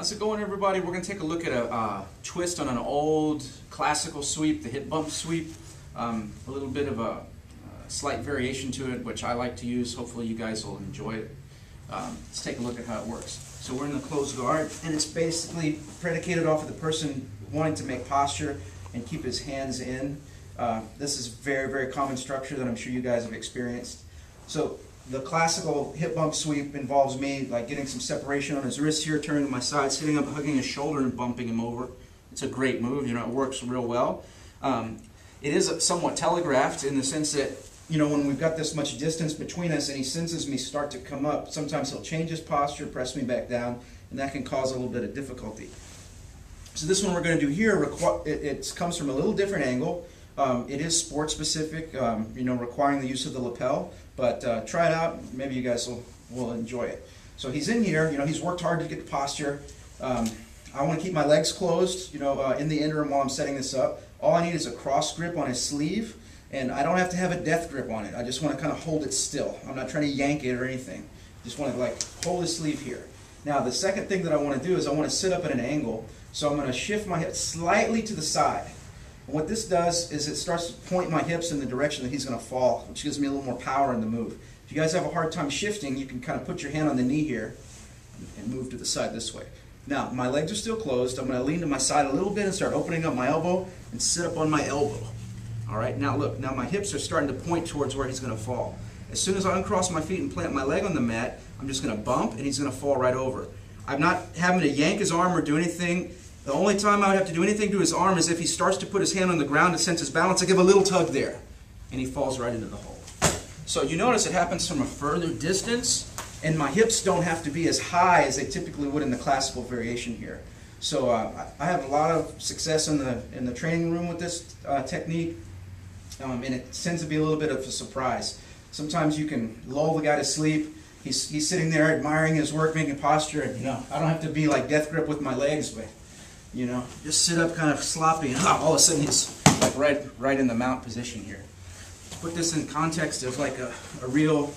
How's it going, everybody? We're going to take a look at a twist on an old classical sweep, the hip bump sweep. A little bit of a slight variation to it, which I like to use. Hopefully you guys will enjoy it. Let's take a look at how it works. So we're in the closed guard, and it's basically predicated off of the person wanting to make posture and keep his hands in. This is very, very common structure that I'm sure you guys have experienced. So the classical hip bump sweep involves me like getting some separation on his wrist here, turning to my side, sitting up, hugging his shoulder and bumping him over. It's a great move, it works real well. It is somewhat telegraphed in the sense that, when we've got this much distance between us and he senses me start to come up, sometimes he'll change his posture, press me back down, and that can cause a little bit of difficulty. So this one we're going to do here, it comes from a little different angle. It is sport specific, requiring the use of the lapel, but try it out. Maybe you guys will enjoy it. So he's in here, he's worked hard to get the posture. I want to keep my legs closed, in the interim while I'm setting this up. All I need is a cross grip on his sleeve, and I don't have to have a death grip on it. I just want to kind of hold it still. I'm not trying to yank it or anything. Just want to hold his sleeve here. Now the second thing that I want to do is I want to sit up at an angle. So I'm going to shift my hips slightly to the side. And what this does is it starts to point my hips in the direction that he's going to fall, which gives me a little more power in the move. If you guys have a hard time shifting, you can kind of put your hand on the knee here and move to the side this way. Now, my legs are still closed. I'm going to lean to my side a little bit and start opening up my elbow and sit up on my elbow. All right, now look, now my hips are starting to point towards where he's going to fall. As soon as I uncross my feet and plant my leg on the mat, I'm just going to bump and he's going to fall right over. I'm not having to yank his arm or do anything. The only time I would have to do anything to his arm is if he starts to put his hand on the ground and sense his balance. I give a little tug there, and he falls right into the hole. So you notice it happens from a further distance, and my hips don't have to be as high as they typically would in the classical variation here. So I have a lot of success in the training room with this technique, and it tends to be a little bit of a surprise. Sometimes you can lull the guy to sleep. He's sitting there admiring his work, making posture, and I don't have to be like death grip with my legs, but just sit up kind of sloppy, and all of a sudden he's like right in the mount position here. To put this in context of like a real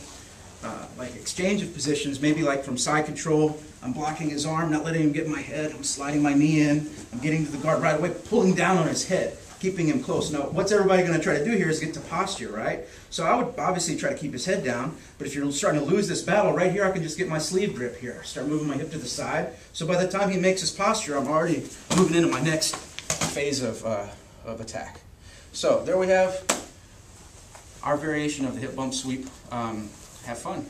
exchange of positions, maybe like from side control, I'm blocking his arm, not letting him get in my head, I'm sliding my knee in, I'm getting to the guard right away, pulling down on his head, keeping him close. Now, what's everybody going to try to do here is get to posture, right? So I would obviously try to keep his head down, but if you're starting to lose this battle, right here I can just get my sleeve grip here, start moving my hip to the side. So by the time he makes his posture, I'm already moving into my next phase of attack. So there we have our variation of the hip bump sweep. Have fun.